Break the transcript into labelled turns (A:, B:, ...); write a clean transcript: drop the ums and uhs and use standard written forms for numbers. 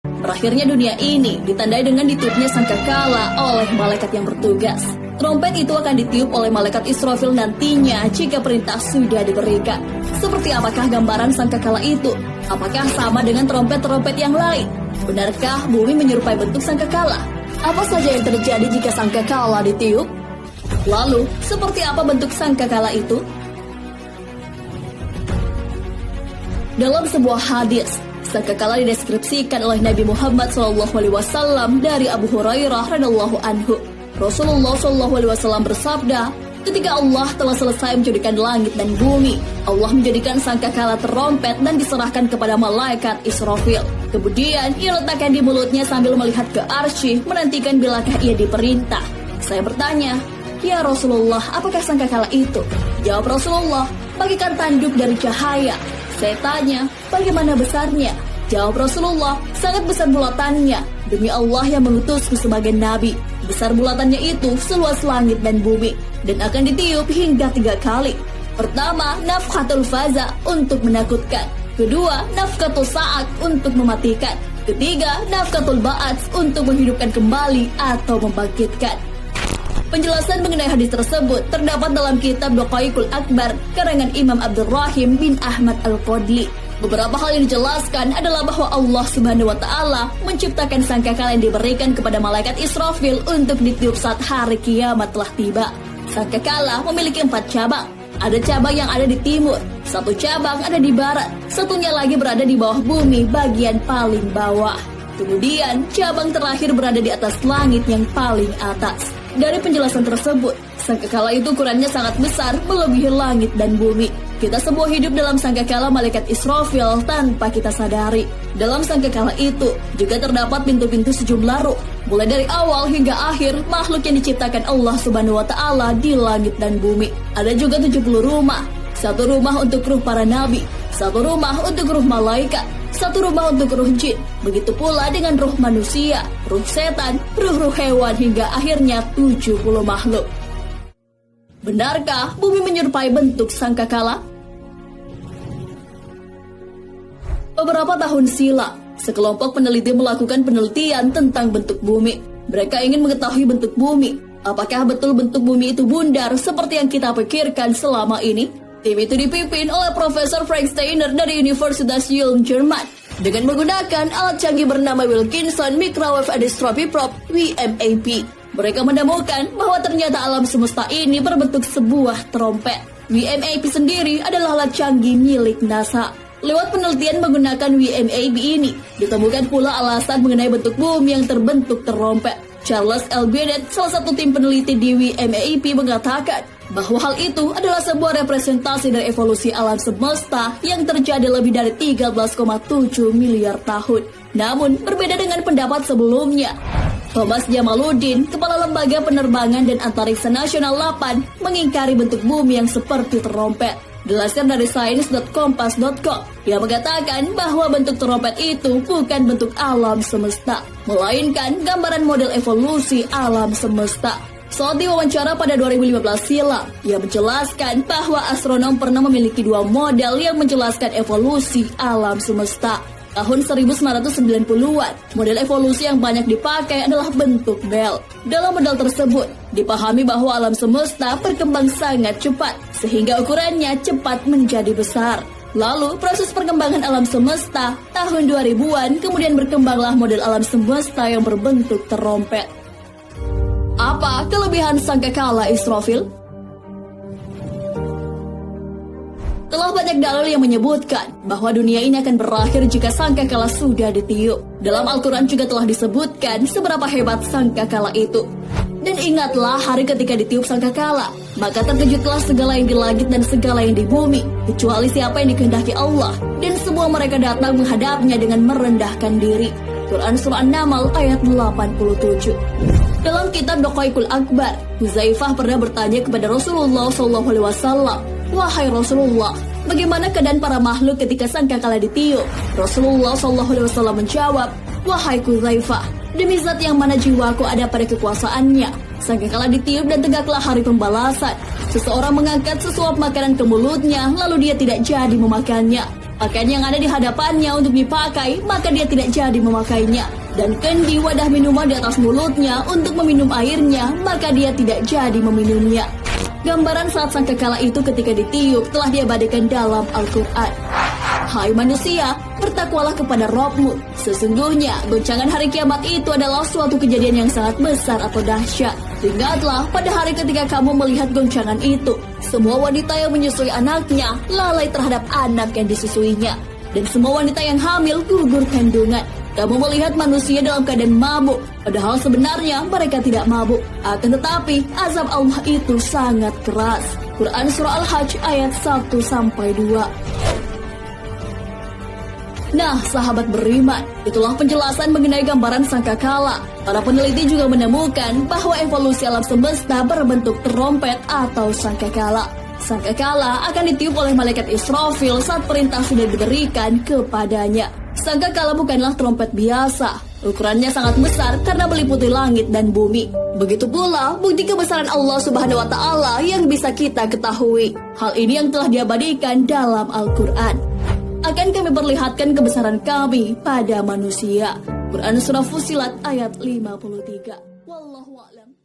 A: Berakhirnya dunia ini ditandai dengan ditiupnya sangkakala oleh malaikat yang bertugas. Trompet itu akan ditiup oleh malaikat Israfil nantinya jika perintah sudah diberikan. Seperti apakah gambaran sangkakala itu? Apakah sama dengan trompet-trompet yang lain? Benarkah bumi menyerupai bentuk sangkakala? Apa saja yang terjadi jika sangkakala ditiup? Lalu, seperti apa bentuk sangkakala itu? Dalam sebuah hadis, sangkakala dideskripsikan oleh Nabi Muhammad SAW dari Abu Hurairah radhiyallahu anhu. Rasulullah SAW bersabda, ketika Allah telah selesai menjadikan langit dan bumi, Allah menjadikan sangkakala terompet dan diserahkan kepada malaikat Israfil. Kemudian ia letakkan di mulutnya sambil melihat ke arsy, menantikan bilakah ia diperintah. Saya bertanya, ya Rasulullah, apakah sangkakala itu? Jawab Rasulullah, bagikan tanduk dari cahaya. Saya tanya, bagaimana besarnya? Jawab Rasulullah, sangat besar bulatannya. Demi Allah yang mengutusku sebagai nabi, besar bulatannya itu seluas langit dan bumi, dan akan ditiup hingga 3 kali. Pertama, nafkhatul faza untuk menakutkan. Kedua, nafkhatul sa'ak untuk mematikan. Ketiga, nafkhatul ba'ats untuk menghidupkan kembali atau membangkitkan. Penjelasan mengenai hadis tersebut terdapat dalam kitab Daqaiqul Akbar karangan Imam Abdurrahim bin Ahmad Al-Qadli. Beberapa hal yang dijelaskan adalah bahwa Allah Subhanahu wa Ta'ala menciptakan sangkakala yang diberikan kepada malaikat Israfil untuk ditiup saat hari kiamat telah tiba. Sangkakala memiliki 4 cabang. Ada cabang yang ada di timur, 1 cabang ada di barat, satunya lagi berada di bawah bumi bagian paling bawah. Kemudian cabang terakhir berada di atas langit yang paling atas. Dari penjelasan tersebut, sangkakala itu ukurannya sangat besar, melebihi langit dan bumi. Kita semua hidup dalam sangkakala malaikat Israfil tanpa kita sadari. Dalam sangkakala itu juga terdapat pintu-pintu sejumlah ruh. Mulai dari awal hingga akhir, makhluk yang diciptakan Allah Subhanahu wa Ta'ala di langit dan bumi. Ada juga 70 rumah. 1 rumah untuk ruh para nabi, 1 rumah untuk ruh malaikat, 1 rumah untuk ruh jin. Begitu pula dengan ruh manusia, ruh setan, ruh-ruh hewan, hingga akhirnya 70 makhluk. Benarkah bumi menyerupai bentuk sangkakala? Beberapa tahun silam, sekelompok peneliti melakukan penelitian tentang bentuk bumi. Mereka ingin mengetahui bentuk bumi. Apakah betul bentuk bumi itu bundar seperti yang kita pikirkan selama ini? Tim itu dipimpin oleh Profesor Frank Steiner dari Universitas Ulm, Jerman, dengan menggunakan alat canggih bernama Wilkinson Microwave Anisotropy Probe (WMAP). Mereka menemukan bahwa ternyata alam semesta ini berbentuk sebuah trompet. WMAP sendiri adalah alat canggih milik NASA. Lewat penelitian menggunakan WMAP ini, ditemukan pula alasan mengenai bentuk bumi yang terbentuk terompet. Charles L. Bennett, salah satu tim peneliti di WMAP, mengatakan bahwa hal itu adalah sebuah representasi dari evolusi alam semesta yang terjadi lebih dari 13,7 miliar tahun. Namun, berbeda dengan pendapat sebelumnya. Thomas Jamaluddin, Kepala Lembaga Penerbangan dan Antariksa Nasional 8, mengingkari bentuk bumi yang seperti terompet. Dilansir dari science.kompas.com, dia mengatakan bahwa bentuk terompet itu bukan bentuk alam semesta, melainkan gambaran model evolusi alam semesta. Saat diwawancara pada 2015 silam, ia menjelaskan bahwa astronom pernah memiliki 2 model yang menjelaskan evolusi alam semesta. Tahun 1990-an, model evolusi yang banyak dipakai adalah bentuk bel. Dalam model tersebut, dipahami bahwa alam semesta berkembang sangat cepat, sehingga ukurannya cepat menjadi besar. Lalu, proses perkembangan alam semesta, tahun 2000-an, kemudian berkembanglah model alam semesta yang berbentuk terompet. Apa kelebihan sangkakala Israfil? Telah banyak dalil yang menyebutkan bahwa dunia ini akan berakhir jika sangkakala sudah ditiup. Dalam Al-Quran juga telah disebutkan seberapa hebat sangkakala itu. Dan ingatlah hari ketika ditiup sangkakala, maka terkejutlah segala yang di langit dan segala yang di bumi, kecuali siapa yang dikehendaki Allah, dan semua mereka datang menghadapnya dengan merendahkan diri. Quran Surah An-Naml ayat 87. Dalam kitab Daqaiqul Akbar, Huzaifah pernah bertanya kepada Rasulullah SAW, "Wahai Rasulullah, bagaimana keadaan para makhluk ketika sangkakala ditiup?" Rasulullah SAW menjawab, "Wahai Huzaifah, demi zat yang mana jiwaku ada pada kekuasaannya, sangkakala ditiup dan tegaklah hari pembalasan. Seseorang mengangkat sesuap makanan ke mulutnya, lalu dia tidak jadi memakannya. Pakaian yang ada di hadapannya untuk dipakai, maka dia tidak jadi memakainya. Dan kendi wadah minuman di atas mulutnya untuk meminum airnya, maka dia tidak jadi meminumnya. Gambaran saat sangkakala itu ketika ditiup telah diabadikan dalam Al-Quran. Hai manusia, bertakwalah kepada Rabbmu. Sesungguhnya goncangan hari kiamat itu adalah suatu kejadian yang sangat besar atau dahsyat. Ingatlah pada hari ketika kamu melihat goncangan itu, semua wanita yang menyusui anaknya lalai terhadap anak yang disusuinya, dan semua wanita yang hamil gugur kandungan. Kamu melihat manusia dalam keadaan mabuk, padahal sebenarnya mereka tidak mabuk. Akan tetapi azab Allah itu sangat keras. Quran Surah Al-Hajj ayat 1-2. Nah, sahabat beriman, itulah penjelasan mengenai gambaran sangkakala. Para peneliti juga menemukan bahwa evolusi alam semesta berbentuk trompet atau sangkakala. Sangkakala akan ditiup oleh malaikat Israfil saat perintah sudah diberikan kepadanya. Sangkakala bukanlah trompet biasa. Ukurannya sangat besar karena meliputi langit dan bumi. Begitu pula bukti kebesaran Allah Subhanahu wa Ta'ala yang bisa kita ketahui. Hal ini yang telah diabadikan dalam Al-Quran. Akan kami perlihatkan kebesaran kami pada manusia. Quran Surah Fussilat ayat 53. Wallahu a'lam.